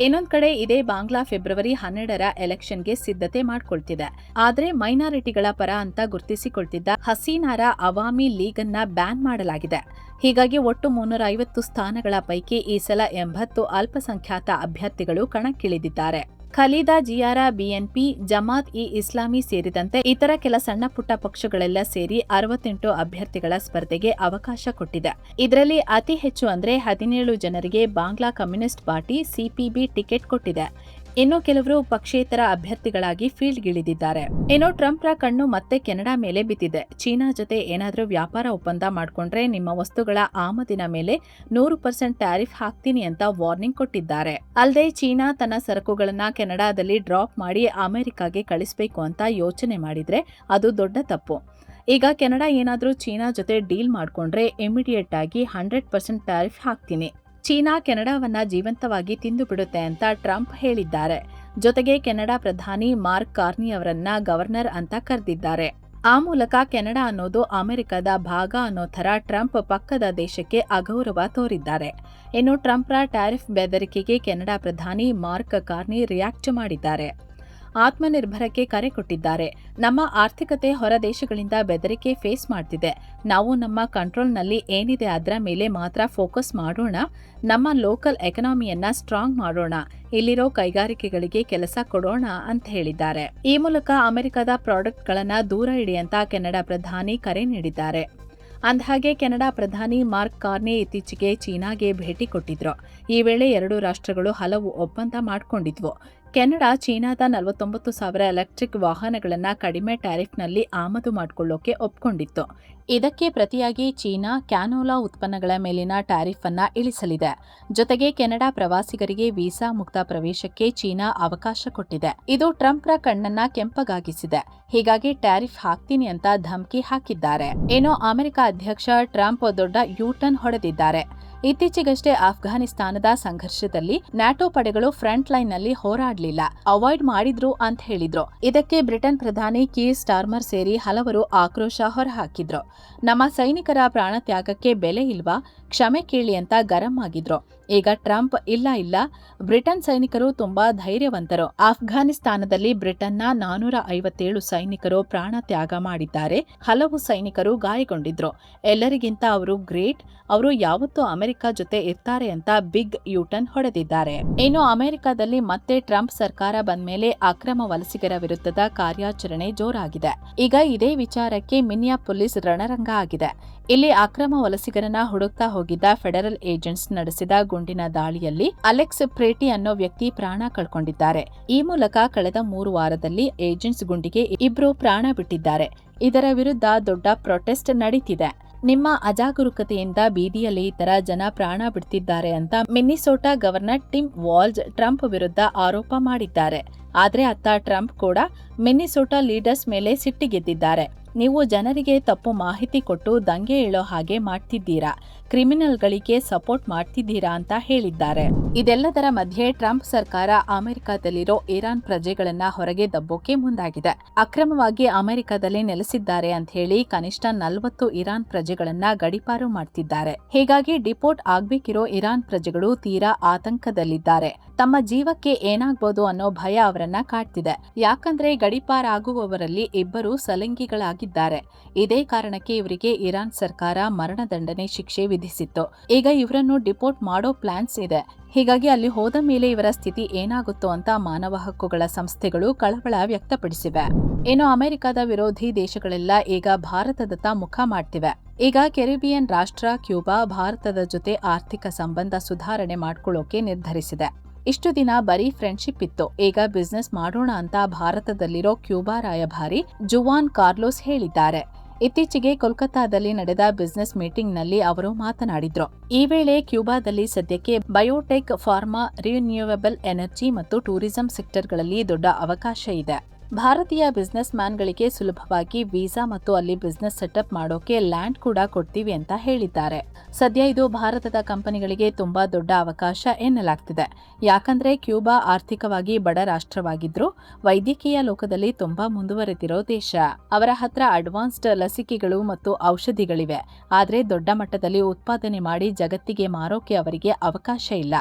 ಇನ್ನೊಂದ್ ಕಡೆ ಇದೇ ಬಾಂಗ್ಲಾ ಫೆಬ್ರವರಿ 12ರ ಎಲೆಕ್ಷನ್ಗೆ ಸಿದ್ಧತೆ ಮಾಡ್ಕೊಳ್ತಿದೆ. ಆದ್ರೆ ಮೈನಾರಿಟಿಗಳ ಪರ ಅಂತ ಗುರ್ತಿಸಿಕೊಳ್ತಿದ್ದ ಹಸೀನಾರ ಅವಾಮಿ ಲೀಗ್ ಅನ್ನ ಬ್ಯಾನ್ ಮಾಡಲಾಗಿದೆ. ಹೀಗಾಗಿ ಒಟ್ಟು 350 ಸ್ಥಾನಗಳ ಪೈಕಿ ಈ ಸಲ 80 ಅಲ್ಪಸಂಖ್ಯಾತ ಅಭ್ಯರ್ಥಿಗಳು ಕಣಕ್ಕಿಳಿದಿದ್ದಾರೆ. ಖಲೀದಾ ಜಿಯಾರಾ ಬಿಎನ್ಪಿ, ಜಮಾತ್ ಇ ಇಸ್ಲಾಮಿ ಸೇರಿದಂತೆ ಇತರ ಕೆಲ ಸಣ್ಣ ಪುಟ್ಟ ಪಕ್ಷಗಳೆಲ್ಲ ಸೇರಿ 68 ಅಭ್ಯರ್ಥಿಗಳ ಸ್ಪರ್ಧೆಗೆ ಅವಕಾಶ ಕೊಟ್ಟಿದೆ. ಇದರಲ್ಲಿ ಅತಿ ಹೆಚ್ಚು ಅಂದ್ರೆ 17 ಜನರಿಗೆ ಬಾಂಗ್ಲಾ ಕಮ್ಯುನಿಸ್ಟ್ ಪಾರ್ಟಿ ಸಿಪಿಬಿ ಟಿಕೆಟ್ ಕೊಟ್ಟಿದೆ. ಇನ್ನು ಕೆಲವರು ಪಕ್ಷೇತರ ಅಭ್ಯರ್ಥಿಗಳಾಗಿ ಫೀಲ್ಡ್ಗಿಳಿದಿದ್ದಾರೆ. ಇನ್ನು ಟ್ರಂಪ್ರ ಕಣ್ಣು ಮತ್ತೆ ಕೆನಡಾ ಮೇಲೆ ಬಿದ್ದಿದೆ. ಚೀನಾ ಜೊತೆ ಏನಾದ್ರೂ ವ್ಯಾಪಾರ ಒಪ್ಪಂದ ಮಾಡ್ಕೊಂಡ್ರೆ ನಿಮ್ಮ ವಸ್ತುಗಳ ಆಮದಿನ ಮೇಲೆ 100% ಟ್ಯಾರಿಫ್ ಹಾಕ್ತೀನಿ ಅಂತ ವಾರ್ನಿಂಗ್ ಕೊಟ್ಟಿದ್ದಾರೆ. ಅಲ್ಲದೆ ಚೀನಾ ತನ್ನ ಸರಕುಗಳನ್ನ ಕೆನಡಾದಲ್ಲಿ ಡ್ರಾಪ್ ಮಾಡಿ ಅಮೆರಿಕಾಗೆ ಕಳಿಸಬೇಕು ಅಂತ ಯೋಚನೆ ಮಾಡಿದ್ರೆ ಅದು ದೊಡ್ಡ ತಪ್ಪು. ಈಗ ಕೆನಡಾ ಏನಾದ್ರೂ ಚೀನಾ ಜೊತೆ ಡೀಲ್ ಮಾಡ್ಕೊಂಡ್ರೆ ಇಮಿಡಿಯೇಟ್ ಆಗಿ 100% ಟ್ಯಾರಿಫ್ ಹಾಕ್ತೀನಿ, ಚೀನಾ ಕೆನಡಾವನ್ನ ಜೀವಂತವಾಗಿ ತಿಂದು ಬಿಡುತ್ತೆ ಅಂತ ಟ್ರಂಪ್ ಹೇಳಿದ್ದಾರೆ. ಜೊತೆಗೆ ಕೆನಡಾ ಪ್ರಧಾನಿ ಮಾರ್ಕ್ ಕಾರ್ನಿ ಅವರನ್ನ ಗವರ್ನರ್ ಅಂತ ಕರೆದಿದ್ದಾರೆ. ಆ ಮೂಲಕ ಕೆನಡಾ ಅನ್ನೋದು ಅಮೆರಿಕದ ಭಾಗ ಅನ್ನೋ ಥರ ಟ್ರಂಪ್ ಪಕ್ಕದ ದೇಶಕ್ಕೆ ಅಗೌರವ ತೋರಿದ್ದಾರೆ. ಇನ್ನು ಟ್ರಂಪ್ರ ಟ್ಯಾರಿಫ್ ಬೆದರಿಕೆಗೆ ಕೆನಡಾ ಪ್ರಧಾನಿ ಮಾರ್ಕ್ ಕಾರ್ನಿ ರಿಯಾಕ್ಟ್ ಮಾಡಿದ್ದಾರೆ. ಆತ್ಮನಿರ್ಭರಕ್ಕೆ ಕರೆ ಕೊಟ್ಟಿದ್ದಾರೆ. ನಮ್ಮ ಆರ್ಥಿಕತೆ ಹೊರ ದೇಶಗಳಿಂದ ಬೆದರಿಕೆ ಫೇಸ್ ಮಾಡ್ತಿದೆ. ನಾವು ನಮ್ಮ ಕಂಟ್ರೋಲ್ನಲ್ಲಿ ಏನಿದೆ ಅದರ ಮೇಲೆ ಮಾತ್ರ ಫೋಕಸ್ ಮಾಡೋಣ. ನಮ್ಮ ಲೋಕಲ್ ಎಕನಾಮಿಯನ್ನ ಸ್ಟ್ರಾಂಗ್ ಮಾಡೋಣ. ಇಲ್ಲಿರೋ ಕೈಗಾರಿಕೆಗಳಿಗೆ ಕೆಲಸ ಕೊಡೋಣ ಅಂತ ಹೇಳಿದ್ದಾರೆ. ಈ ಮೂಲಕ ಅಮೆರಿಕದ ಪ್ರಾಡಕ್ಟ್ಗಳನ್ನ ದೂರ ಇಡಿ ಅಂತ ಕೆನಡಾ ಪ್ರಧಾನಿ ಕರೆ ನೀಡಿದ್ದಾರೆ. ಅಂದಹಾಗೆ ಕೆನಡಾ ಪ್ರಧಾನಿ ಮಾರ್ಕ್ ಕಾರ್ನಿ ಇತ್ತೀಚೆಗೆ ಚೀನಾಗೆ ಭೇಟಿ ಕೊಟ್ಟಿದ್ರು. ಈ ವೇಳೆ ಎರಡೂ ರಾಷ್ಟ್ರಗಳು ಹಲವು ಒಪ್ಪಂದ ಮಾಡಿಕೊಂಡಿದ್ವು. ಕೆನಡಾ ಚೀನಾದ 49,000 ಎಲೆಕ್ಟ್ರಿಕ್ ವಾಹನಗಳನ್ನು ಕಡಿಮೆ ಟ್ಯಾರಿಫ್ನಲ್ಲಿ ಆಮದು ಮಾಡಿಕೊಳ್ಳೋಕೆ ಒಪ್ಕೊಂಡಿತ್ತು. ಇದಕ್ಕೆ ಪ್ರತಿಯಾಗಿ ಚೀನಾ ಕ್ಯಾನೋಲಾ ಉತ್ಪನ್ನಗಳ ಮೇಲಿನ ಟ್ಯಾರಿಫ್ ಅನ್ನ ಇಳಿಸಲಿದೆ. ಜೊತೆಗೆ ಕೆನಡಾ ಪ್ರವಾಸಿಗರಿಗೆ ವೀಸಾ ಮುಕ್ತ ಪ್ರವೇಶಕ್ಕೆ ಚೀನಾ ಅವಕಾಶ ಕೊಟ್ಟಿದೆ. ಇದು ಟ್ರಂಪ್ರ ಕಣ್ಣನ್ನ ಕೆಂಪಗಾಗಿಸಿದೆ. ಹೀಗಾಗಿ ಟ್ಯಾರಿಫ್ ಹಾಕ್ತೀನಿ ಅಂತ ಧಮಕಿ ಹಾಕಿದ್ದಾರೆ. ಏನೋ ಅಮೆರಿಕ ಅಧ್ಯಕ್ಷ ಟ್ರಂಪ್ ದೊಡ್ಡ ಯೂ-ಟರ್ನ್ ಹೊಡೆದಿದ್ದಾರೆ. ಇತ್ತೀಚೆಗಷ್ಟೇ ಅಫ್ಘಾನಿಸ್ತಾನದ ಸಂಘರ್ಷದಲ್ಲಿ ನ್ಯಾಟೋ ಪಡೆಗಳು ಫ್ರಂಟ್ ಲೈನ್ ನಲ್ಲಿ ಹೋರಾಡಲಿಲ್ಲ, ಅವಾಯ್ಡ್ ಮಾಡಿದ್ರು ಅಂತ ಹೇಳಿದ್ರು. ಇದಕ್ಕೆ ಬ್ರಿಟನ್ ಪ್ರಧಾನಿ ಕೀರ್ ಸ್ಟಾರ್ಮರ್ ಸೇರಿ ಹಲವರು ಆಕ್ರೋಶ ಹೊರಹಾಕಿದ್ರು. ನಮ್ಮ ಸೈನಿಕರ ಪ್ರಾಣ ತ್ಯಾಗಕ್ಕೆ ಬೆಲೆ ಇಲ್ವಾ, ಕ್ಷಮೆ ಕೇಳಿ ಅಂತ ಗರಂ ಆಗಿದ್ರು. ಈಗ ಟ್ರಂಪ್ ಇಲ್ಲ, ಬ್ರಿಟನ್ ಸೈನಿಕರು ತುಂಬಾ ಧೈರ್ಯವಂತರು. ಅಫ್ಘಾನಿಸ್ತಾನದಲ್ಲಿ ಬ್ರಿಟನ್ನ 457 ಸೈನಿಕರು ಪ್ರಾಣ ತ್ಯಾಗ ಮಾಡಿದ್ದಾರೆ. ಹಲವು ಸೈನಿಕರು ಗಾಯಗೊಂಡಿದ್ರು. ಎಲ್ಲರಿಗಿಂತ ಅವರು ಗ್ರೇಟ್. ಅವರು ಯಾವತ್ತೂ ಅಮೆರಿಕ ಜೊತೆ ಇರ್ತಾರೆ ಅಂತ ಬಿಗ್ ಯೂ-ಟರ್ನ್ ಹೊಡೆದಿದ್ದಾರೆ. ಇನ್ನು ಅಮೆರಿಕದಲ್ಲಿ ಮತ್ತೆ ಟ್ರಂಪ್ ಸರ್ಕಾರ ಬಂದ್ಮೇಲೆ ಅಕ್ರಮ ವಲಸಿಗರ ವಿರುದ್ಧದ ಕಾರ್ಯಾಚರಣೆ ಜೋರಾಗಿದೆ. ಈಗ ಇದೇ ವಿಚಾರಕ್ಕೆ ಮಿನ್ಯಾಪೊಲಿಸ್ ರಣರಂಗ ಆಗಿದೆ. ಇಲ್ಲಿ ಅಕ್ರಮ ವಲಸಿಗರನ್ನ ಹುಡುಕ್ತಾ ಹೋಗಿದ್ದ ಫೆಡರಲ್ ಏಜೆಂಟ್ಸ್ ನಡೆಸಿದ ಗುಂಡಿನ ದಾಳಿಯಲ್ಲಿ ಅಲೆಕ್ಸ್ ಪ್ರೇಟಿ ಅನ್ನೋ ವ್ಯಕ್ತಿ ಪ್ರಾಣ ಕಳ್ಕೊಂಡಿದ್ದಾರೆ. ಈ ಮೂಲಕ ಕಳೆದ 3 ವಾರದಲ್ಲಿ ಏಜೆಂಟ್ಸ್ ಗುಂಡಿಗೆ 2 ಪ್ರಾಣ ಬಿಟ್ಟಿದ್ದಾರೆ. ಇದರ ವಿರುದ್ಧ ದೊಡ್ಡ ಪ್ರೊಟೆಸ್ಟ್ ನಡೀತಿದೆ. ನಿಮ್ಮ ಅಜಾಗರೂಕತೆಯಿಂದ ಬೀದಿಯಲ್ಲಿ ಈ ತರ ಜನ ಪ್ರಾಣ ಬಿಡ್ತಿದ್ದಾರೆ ಅಂತ ಮಿನ್ನಿಸೋಟಾ ಗವರ್ನರ್ ಟಿಮ್ ವಾಲ್ಜ್ ಟ್ರಂಪ್ ವಿರುದ್ಧ ಆರೋಪ ಮಾಡಿದ್ದಾರೆ. ಆದ್ರೆ ಅತ್ತ ಟ್ರಂಪ್ ಕೂಡ ಮಿನ್ನಿಸೋಟಾ ಲೀಡರ್ಸ್ ಮೇಲೆ ಸಿಟ್ಟಿಗೆದ್ದಿದ್ದಾರೆ. ನೀವು ಜನರಿಗೆ ತಪ್ಪು ಮಾಹಿತಿ ಕೊಟ್ಟು ದಂಗೆ ಏಳೋ ಹಾಗೆ ಮಾಡ್ತಿದ್ದೀರಾ, ಕ್ರಿಮಿನಲ್ಗಳಿಗೆ ಸಪೋರ್ಟ್ ಮಾಡ್ತಿದ್ದೀರಾ ಅಂತ ಹೇಳಿದ್ದಾರೆ. ಇದೆಲ್ಲದರ ಮಧ್ಯೆ ಟ್ರಂಪ್ ಸರ್ಕಾರ ಅಮೆರಿಕದಲ್ಲಿರೋ ಇರಾನ್ ಪ್ರಜೆಗಳನ್ನ ಹೊರಗೆ ದಬ್ಬೋಕೆ ಮುಂದಾಗಿದೆ. ಅಕ್ರಮವಾಗಿ ಅಮೆರಿಕದಲ್ಲಿ ನೆಲೆಸಿದ್ದಾರೆ ಅಂತ ಹೇಳಿ ಕನಿಷ್ಠ 40 ಇರಾನ್ ಪ್ರಜೆಗಳನ್ನ ಗಡೀಪಾರು ಮಾಡ್ತಿದ್ದಾರೆ. ಹೀಗಾಗಿ ಡಿಪೋರ್ಟ್ ಆಗ್ಬೇಕಿರೋ ಇರಾನ್ ಪ್ರಜೆಗಳು ತೀರಾ ಆತಂಕದಲ್ಲಿದ್ದಾರೆ. ತಮ್ಮ ಜೀವಕ್ಕೆ ಏನಾಗ್ಬೋದು ಅನ್ನೋ ಭಯ ಅವರನ್ನ ಕಾಡ್ತಿದೆ. ಯಾಕಂದ್ರೆ ಗಡೀಪಾರಾಗುವವರಲ್ಲಿ 2 ಸಲಿಂಗಿಗಳಾಗಿದ್ದಾರೆ. ಇದೇ ಕಾರಣಕ್ಕೆ ಇವರಿಗೆ ಇರಾನ್ ಸರ್ಕಾರ ಮರಣದಂಡನೆ ಶಿಕ್ಷೆ ವಿಧಿಸಿತ್ತು. ಈಗ ಇವರನ್ನು ಡಿಪೋರ್ಟ್ ಮಾಡೋ ಪ್ಲಾನ್ಸ್ ಇದೆ. ಹೀಗಾಗಿ ಅಲ್ಲಿ ಹೋದ ಮೇಲೆ ಇವರ ಸ್ಥಿತಿ ಏನಾಗುತ್ತೋ ಅಂತ ಮಾನವ ಹಕ್ಕುಗಳ ಸಂಸ್ಥೆಗಳು ಕಳವಳ ವ್ಯಕ್ತಪಡಿಸಿವೆ. ಇನ್ನು ಅಮೆರಿಕದ ವಿರೋಧಿ ದೇಶಗಳೆಲ್ಲ ಈಗ ಭಾರತದತ್ತ ಮುಖ ಮಾಡ್ತಿವೆ. ಈಗ ಕೆರಿಬಿಯನ್ ರಾಷ್ಟ್ರ ಕ್ಯೂಬಾ ಭಾರತದ ಜೊತೆ ಆರ್ಥಿಕ ಸಂಬಂಧ ಸುಧಾರಣೆ ಮಾಡ್ಕೊಳ್ಳೋಕೆ ನಿರ್ಧರಿಸಿದೆ. ಇಷ್ಟು ದಿನ ಬರೀ ಫ್ರೆಂಡ್ಶಿಪ್ ಇತ್ತು, ಈಗ ಬಿಸ್ನೆಸ್ ಮಾಡೋಣ ಅಂತ ಭಾರತದಲ್ಲಿರೋ ಕ್ಯೂಬಾ ರಾಯಭಾರಿ ಜುವಾನ್ ಕಾರ್ಲೋಸ್ ಹೇಳಿದ್ದಾರೆ. ಇತ್ತೀಚೆಗೆ ಕೋಲ್ಕತ್ತಾದಲ್ಲಿ ನಡೆದ ಬಿಸ್ನೆಸ್ ಮೀಟಿಂಗ್ನಲ್ಲಿ ಅವರು ಮಾತನಾಡಿದ್ರು. ಈ ವೇಳೆ ಕ್ಯೂಬಾದಲ್ಲಿ ಸದ್ಯಕ್ಕೆ ಬಯೋಟೆಕ್, ಫಾರ್ಮಾ, ರಿನ್ಯೂವೇಬಲ್ ಎನರ್ಜಿ ಮತ್ತು ಟೂರಿಸಂ ಸೆಕ್ಟರ್ಗಳಲ್ಲಿ ದೊಡ್ಡ ಅವಕಾಶ ಇದೆ. ಭಾರತೀಯ ಬಿಸ್ನೆಸ್ ಮ್ಯಾನ್ಗಳಿಗೆ ಸುಲಭವಾಗಿ ವೀಸಾ ಮತ್ತು ಅಲ್ಲಿ ಬಿಸ್ನೆಸ್ ಸೆಟಪ್ ಮಾಡೋಕೆ ಲ್ಯಾಂಡ್ ಕೂಡ ಕೊಡ್ತೀವಿ ಅಂತ ಹೇಳಿದ್ದಾರೆ. ಸದ್ಯ ಇದು ಭಾರತದ ಕಂಪನಿಗಳಿಗೆ ತುಂಬಾ ದೊಡ್ಡ ಅವಕಾಶ ಎನ್ನಲಾಗ್ತಿದೆ. ಯಾಕಂದ್ರೆ ಕ್ಯೂಬಾ ಆರ್ಥಿಕವಾಗಿ ಬಡ ರಾಷ್ಟ್ರವಾಗಿದ್ರು ವೈದ್ಯಕೀಯ ಲೋಕದಲ್ಲಿ ತುಂಬಾ ಮುಂದುವರೆದಿರೋ ದೇಶ. ಅವರ ಹತ್ರ ಅಡ್ವಾನ್ಸ್ಡ್ ಲಸಿಕೆಗಳು ಮತ್ತು ಔಷಧಿಗಳಿವೆ. ಆದ್ರೆ ದೊಡ್ಡ ಮಟ್ಟದಲ್ಲಿ ಉತ್ಪಾದನೆ ಮಾಡಿ ಜಗತ್ತಿಗೆ ಮಾರೋಕೆ ಅವರಿಗೆ ಅವಕಾಶ ಇಲ್ಲ.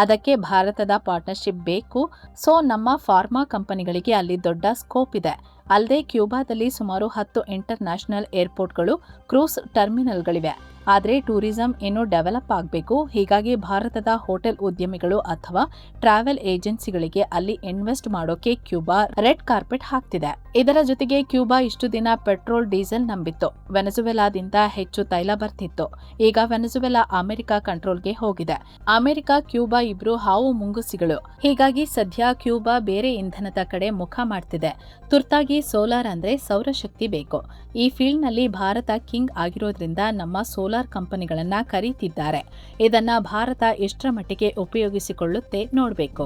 ಅದಕ್ಕೆ ಭಾರತದ ಪಾರ್ಟ್ನರ್ಶಿಪ್ ಬೇಕು. ಸೊ ನಮ್ಮ ಫಾರ್ಮಾ ಕಂಪನಿಗಳಿಗೆ ಅಲ್ಲಿ ದೊಡ್ಡ ಸ್ಕೋಪ್ ಇದೆ. ಅಲ್ಲದೆ ಕ್ಯೂಬಾದಲ್ಲಿ ಸುಮಾರು 10 ಇಂಟರ್ನ್ಯಾಷನಲ್ ಏರ್ಪೋರ್ಟ್ಗಳು, ಕ್ರೂಸ್ ಟರ್ಮಿನಲ್ಗಳಿವೆ. ಆದರೆ ಟೂರಿಸಂ ಇನ್ನೂ ಡೆವಲಪ್ ಆಗಬೇಕು. ಹೀಗಾಗಿ ಭಾರತದ ಹೋಟೆಲ್ ಉದ್ಯಮಿಗಳು ಅಥವಾ ಟ್ರಾವೆಲ್ ಏಜೆನ್ಸಿಗಳಿಗೆ ಅಲ್ಲಿ ಇನ್ವೆಸ್ಟ್ ಮಾಡೋಕೆ ಕ್ಯೂಬಾ ರೆಡ್ ಕಾರ್ಪೆಟ್ ಹಾಕ್ತಿದೆ. ಇದರ ಜೊತೆಗೆ ಕ್ಯೂಬಾ ಇಷ್ಟು ದಿನ ಪೆಟ್ರೋಲ್, ಡೀಸೆಲ್ ನಂಬಿತ್ತು. ವೆನೆಜುವೆಲಾದಿಂದ ಹೆಚ್ಚು ತೈಲ ಬರ್ತಿತ್ತು. ಈಗ ವೆನೆಜುವೆಲಾ ಅಮೆರಿಕ ಕಂಟ್ರೋಲ್ಗೆ ಹೋಗಿದೆ. ಅಮೆರಿಕ, ಕ್ಯೂಬಾ ಇಬ್ರು ಹಾವು ಮುಂಗುಸಿಗಳು. ಹೀಗಾಗಿ ಸದ್ಯ ಕ್ಯೂಬಾ ಬೇರೆ ಇಂಧನದ ಕಡೆ ಮುಖ ಮಾಡ್ತಿದೆ. ತುರ್ತಾಗಿ ಸೋಲಾರ್ ಅಂದ್ರೆ ಸೌರಶಕ್ತಿ ಬೇಕು. ಈ ಫೀಲ್ಡ್ ನಲ್ಲಿ ಭಾರತ ಕಿಂಗ್ ಆಗಿರೋದ್ರಿಂದ ನಮ್ಮ ಸೋಲಾರ್ ಕಂಪನಿಗಳನ್ನ ಕರೀತಿದ್ದಾರೆ. ಇದನ್ನ ಭಾರತ ಎಷ್ಟರ ಮಟ್ಟಿಗೆ ಉಪಯೋಗಿಸಿಕೊಳ್ಳುತ್ತೆ ನೋಡಬೇಕು.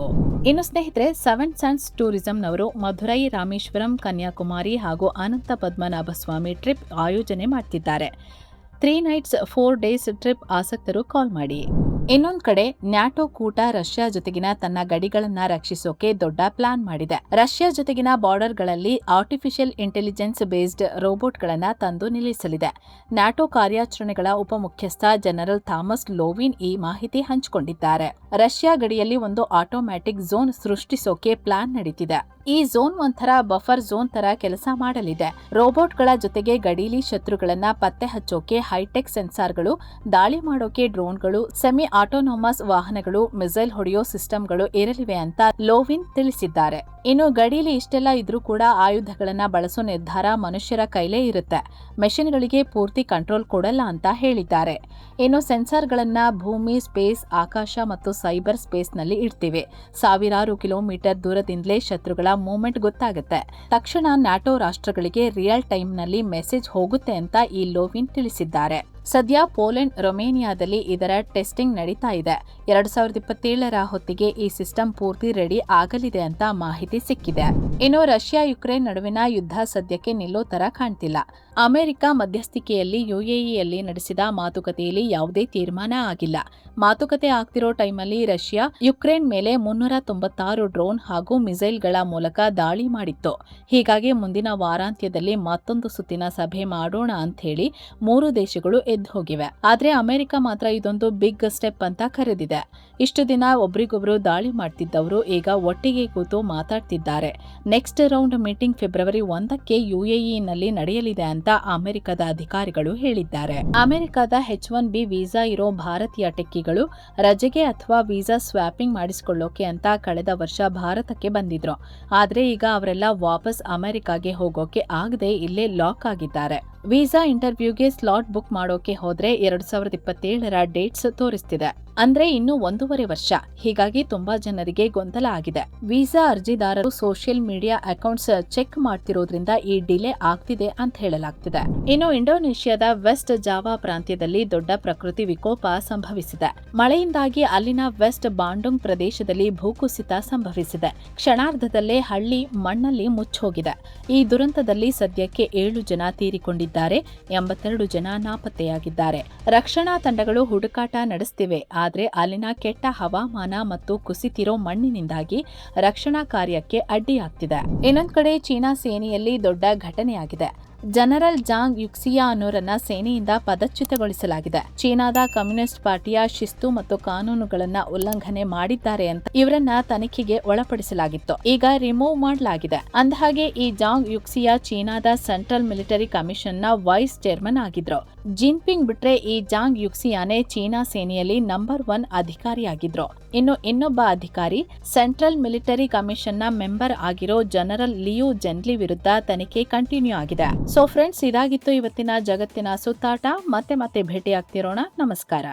ಇನ್ನು ಸ್ನೇಹಿತರೆ, 7 ಸನ್ಸ್ ಟೂರಿಸಂನವರು ಮಧುರೈ, ರಾಮೇಶ್ವರಂ, ಕನ್ಯಾಕುಮಾರಿ ಹಾಗೂ ಅನಂತ ಪದ್ಮನಾಭ ಸ್ವಾಮಿ ಟ್ರಿಪ್ ಆಯೋಜನೆ ಮಾಡ್ತಿದ್ದಾರೆ. 3 ನೈಟ್ಸ್ 4 ಡೇಸ್ ಟ್ರಿಪ್ ಆಸಕ್ತರು ಕಾಲ್ ಮಾಡಿ. ಇನ್ನೊಂದ್ ಕಡೆ ನ್ಯಾಟೋ ಕೂಟ ರಷ್ಯಾ ಜೊತೆಗಿನ ತನ್ನ ಗಡಿಗಳನ್ನ ರಕ್ಷಿಸೋಕೆ ದೊಡ್ಡ ಪ್ಲಾನ್ ಮಾಡಿದೆ. ರಷ್ಯಾ ಜೊತೆಗಿನ ಬಾರ್ಡರ್ಗಳಲ್ಲಿ ಆರ್ಟಿಫಿಷಿಯಲ್ ಇಂಟೆಲಿಜೆನ್ಸ್ ಬೇಸ್ಡ್ ರೋಬೋಟ್ಗಳನ್ನ ತಂದು ನಿಲ್ಲಿಸಲಿದೆ. ನ್ಯಾಟೋ ಕಾರ್ಯಾಚರಣೆಗಳ ಉಪಮುಖ್ಯಸ್ಥ ಜನರಲ್ ಥಾಮಸ್ ಲೋವಿನ್ ಈ ಮಾಹಿತಿ ಹಂಚಿಕೊಂಡಿದ್ದಾರೆ. ರಷ್ಯಾ ಗಡಿಯಲ್ಲಿ ಒಂದು ಆಟೋಮ್ಯಾಟಿಕ್ ಝೋನ್ ಸೃಷ್ಟಿಸೋಕೆ ಪ್ಲಾನ್ ನಡೀತಿದೆ. ಈ ಝೋನ್ ಒಂಥರ ಬಫರ್ ಝೋನ್ ತರ ಕೆಲಸ ಮಾಡಲಿದೆ. ರೋಬೋಟ್ಗಳ ಜೊತೆಗೆ ಗಡೀಲಿ ಶತ್ರುಗಳನ್ನ ಪತ್ತೆ ಹಚ್ಚೋಕೆ ಹೈಟೆಕ್ ಸೆನ್ಸಾರ್ಗಳು, ದಾಳಿ ಮಾಡೋಕೆ ಡ್ರೋನ್ಗಳು, ಸೆಮಿ ಆಟೋನೋಮಸ್ ವಾಹನಗಳು, ಮಿಸೈಲ್ ಹೊಡೆಯೋ ಸಿಸ್ಟಮ್ಗಳು ಇರಲಿವೆ ಅಂತ ಲೋವಿನ್ ತಿಳಿಸಿದ್ದಾರೆ. ಇನ್ನು ಗಡೀಲಿ ಇಷ್ಟೆಲ್ಲ ಇದ್ರೂ ಕೂಡ ಆಯುಧಗಳನ್ನ ಬಳಸೋ ನಿರ್ಧಾರ ಮನುಷ್ಯರ ಕೈಲೇ ಇರುತ್ತೆ. ಮೆಷಿನ್ಗಳಿಗೆ ಪೂರ್ತಿ ಕಂಟ್ರೋಲ್ ಕೊಡಲ್ಲ ಅಂತ ಹೇಳಿದ್ದಾರೆ. ಇನ್ನು ಸೆನ್ಸಾರ್ಗಳನ್ನ ಭೂಮಿ, ಸ್ಪೇಸ್, ಆಕಾಶ ಮತ್ತು ಸೈಬರ್ ಸ್ಪೇಸ್ನಲ್ಲಿ ಇಡ್ತಿವೆ. ಸಾವಿರಾರು ಕಿಲೋಮೀಟರ್ ದೂರದಿಂದಲೇ ಶತ್ರುಗಳ ಮೂವ್ಮೆಂಟ್ ಗೊತ್ತಾಗುತ್ತೆ. ತಕ್ಷಣ ನ್ಯಾಟೋ ರಾಷ್ಟ್ರಗಳಿಗೆ ರಿಯಲ್ ಟೈಮ್ನಲ್ಲಿ ಮೆಸೇಜ್ ಹೋಗುತ್ತೆ ಅಂತ ಈ ಲೋವಿನ್ ತಿಳಿಸಿದ್ದಾರೆ. ಸದ್ಯ ಪೋಲೆಂಡ್, ರೊಮೇನಿಯಾದಲ್ಲಿ ಇದರ ಟೆಸ್ಟಿಂಗ್ ನಡೀತಾ ಇದೆ. 2027ರ ಹೊತ್ತಿಗೆ ಈ ಸಿಸ್ಟಮ್ ಪೂರ್ತಿ ರೆಡಿ ಆಗಲಿದೆ ಅಂತ ಮಾಹಿತಿ ಸಿಕ್ಕಿದೆ. ಇನ್ನು ರಷ್ಯಾ ಯುಕ್ರೇನ್ ನಡುವಿನ ಯುದ್ಧ ಸದ್ಯಕ್ಕೆ ನಿಲ್ಲೋ ತರ ಕಾಣ್ತಿಲ್ಲ. ಅಮೆರಿಕ ಮಧ್ಯಸ್ಥಿಕೆಯಲ್ಲಿ ಯುಎಇಯಲ್ಲಿ ನಡೆಸಿದ ಮಾತುಕತೆಯಲ್ಲಿ ಯಾವುದೇ ತೀರ್ಮಾನ ಆಗಿಲ್ಲ. ಮಾತುಕತೆ ಆಗ್ತಿರೋ ಟೈಮಲ್ಲಿ ರಷ್ಯಾ ಯುಕ್ರೇನ್ ಮೇಲೆ 396 ಡ್ರೋನ್ ಹಾಗೂ ಮಿಸೈಲ್ಗಳ ಮೂಲಕ ದಾಳಿ ಮಾಡಿತ್ತು. ಹೀಗಾಗಿ ಮುಂದಿನ ವಾರಾಂತ್ಯದಲ್ಲಿ ಮತ್ತೊಂದು ಸುತ್ತಿನ ಸಭೆ ಮಾಡೋಣ ಅಂತ ಹೇಳಿ 3 ದೇಶಗಳು ಎದ್ದು ಹೋಗಿವೆ. ಆದ್ರೆ ಅಮೆರಿಕ ಮಾತ್ರ ಇದೊಂದು ಬಿಗ್ ಸ್ಟೆಪ್ ಅಂತ ಕರೆದಿದೆ. ಇಷ್ಟು ದಿನ ಒಬ್ರಿಗೊಬ್ರು ದಾಳಿ ಮಾಡ್ತಿದ್ದವರು ಈಗ ಒಟ್ಟಿಗೆ ಕೂತು ಮಾತಾಡ್ತಿದ್ದಾರೆ. ನೆಕ್ಸ್ಟ್ ರೌಂಡ್ ಮೀಟಿಂಗ್ ಫೆಬ್ರವರಿ 1ಕ್ಕೆ ಯುಎಇನಲ್ಲಿ ನಡೆಯಲಿದೆ ಅಂತ ಅಮೆರಿಕದ ಅಧಿಕಾರಿಗಳು ಹೇಳಿದ್ದಾರೆ. ಅಮೆರಿಕದ H-1B ವೀಸಾ ಇರೋ ಭಾರತೀಯ ಟೆಕ್ಕಿಗಳು ರಜೆಗೆ ಅಥವಾ ವೀಸಾ ಸ್ವ್ಯಾಪಿಂಗ್ ಮಾಡಿಸಿಕೊಳ್ಳೋಕೆ ಅಂತ ಕಳೆದ ವರ್ಷ ಭಾರತಕ್ಕೆ ಬಂದಿದ್ರು. ಆದ್ರೆ ಈಗ ಅವರೆಲ್ಲ ವಾಪಸ್ ಅಮೆರಿಕಾಗೆ ಹೋಗೋಕೆ ಆಗದೆ ಇಲ್ಲೇ ಲಾಕ್ ಆಗಿದ್ದಾರೆ. ವೀಸಾ ಇಂಟರ್ವ್ಯೂಗೆ ಸ್ಲಾಟ್ ಬುಕ್ ಮಾಡೋಕೆ ಹೋದ್ರೆ 2027ರ ಡೇಟ್ಸ್ ತೋರಿಸ್ತಿದೆ. ಅಂದ್ರೆ ಇನ್ನು 1.5 ವರ್ಷ. ಹೀಗಾಗಿ ತುಂಬಾ ಜನರಿಗೆ ಗೊಂದಲ ಆಗಿದೆ. ವೀಸಾ ಅರ್ಜಿದಾರರು ಸೋಷಿಯಲ್ ಮೀಡಿಯಾ ಅಕೌಂಟ್ಸ್ ಚೆಕ್ ಮಾಡ್ತಿರೋದ್ರಿಂದ ಈ ಡಿಲೇ ಆಗ್ತಿದೆ ಅಂತ ಹೇಳಲಾಗ್ತಿದೆ. ಇನ್ನು ಇಂಡೋನೇಷ್ಯಾದ ವೆಸ್ಟ್ ಜಾವಾ ಪ್ರಾಂತ್ಯದಲ್ಲಿ ದೊಡ್ಡ ಪ್ರಕೃತಿ ವಿಕೋಪ ಸಂಭವಿಸಿದೆ. ಮಳೆಯಿಂದಾಗಿ ಅಲ್ಲಿನ ವೆಸ್ಟ್ ಬಾಂಡುಂಗ್ ಪ್ರದೇಶದಲ್ಲಿ ಭೂಕುಸಿತ ಸಂಭವಿಸಿದೆ. ಕ್ಷಣಾರ್ಧದಲ್ಲೇ ಹಳ್ಳಿ ಮಣ್ಣಲ್ಲಿ ಮುಚ್ಚೋಗಿದೆ. ಈ ದುರಂತದಲ್ಲಿ ಸದ್ಯಕ್ಕೆ 7 ಜನ ತೀರಿಕೊಂಡಿದ್ದಾರೆ. 82 ಜನ ನಾಪತ್ತೆಯಾಗಿದ್ದಾರೆ. ರಕ್ಷಣಾ ತಂಡಗಳು ಹುಡುಕಾಟ ನಡೆಸುತ್ತಿವೆ. ಆದ್ರೆ ಅಲ್ಲಿನ ಕೆಟ್ಟ ಹವಾಮಾನ ಮತ್ತು ಕುಸಿತಿರೋ ಮಣ್ಣಿನಿಂದಾಗಿ ರಕ್ಷಣಾ ಕಾರ್ಯಕ್ಕೆ ಅಡ್ಡಿಯಾಗ್ತಿದೆ. ಇನ್ನೊಂದ್ ಕಡೆ ಚೀನಾ ಸೇನೆಯಲ್ಲಿ ದೊಡ್ಡ ಘಟನೆಯಾಗಿದೆ. ಜನರಲ್ ಜಾಂಗ್ ಯುಕ್ಸಿಯಾ ಅನ್ನೋರನ್ನ ಸೇನೆಯಿಂದ ಪದಚ್ಯುತಗೊಳಿಸಲಾಗಿದೆ. ಚೀನಾದ ಕಮ್ಯುನಿಸ್ಟ್ ಪಾರ್ಟಿಯ ಶಿಸ್ತು ಮತ್ತು ಕಾನೂನುಗಳನ್ನ ಉಲ್ಲಂಘನೆ ಮಾಡಿದ್ದಾರೆ ಅಂತ ಇವರನ್ನ ತನಿಖೆಗೆ ಒಳಪಡಿಸಲಾಗಿತ್ತು. ಈಗ ರಿಮೂವ್ ಮಾಡಲಾಗಿದೆ. ಅಂದಹಾಗೆ ಈ ಜಾಂಗ್ ಯುಕ್ಸಿಯಾ ಚೀನಾದ ಸೆಂಟ್ರಲ್ ಮಿಲಿಟರಿ ಕಮಿಷನ್ ನ ವೈಸ್ ಚೇರ್ಮನ್ ಆಗಿದ್ರು. ಜಿನ್ಪಿಂಗ್ ಬಿಟ್ರೆ ಈ ಜಾಂಗ್ ಯುಕ್ಸಿಯಾನೇ ಚೀನಾ ಸೇನೆಯಲ್ಲಿ ನಂಬರ್ 1 ಅಧಿಕಾರಿಯಾಗಿದ್ರು. ಇನ್ನು ಇನ್ನೊಬ್ಬ ಅಧಿಕಾರಿ ಸೆಂಟ್ರಲ್ ಮಿಲಿಟರಿ ಕಮಿಷನ್ ನ ಮೆಂಬರ್ ಆಗಿರೋ ಜನರಲ್ ಲಿಯು ಜೆನ್ಲಿ ವಿರುದ್ಧ ತನಿಖೆ ಕಂಟಿನ್ಯೂ ಆಗಿದೆ. ಸೊ ಫ್ರೆಂಡ್ಸ್, ಇದಾಗಿತ್ತು ಇವತ್ತಿನ ಜಗತ್ತಿನ ಸುತ್ತಾಟ. ಮತ್ತೆ ಭೇಟಿಯಾಗ್ತಿರೋಣ. ನಮಸ್ಕಾರ.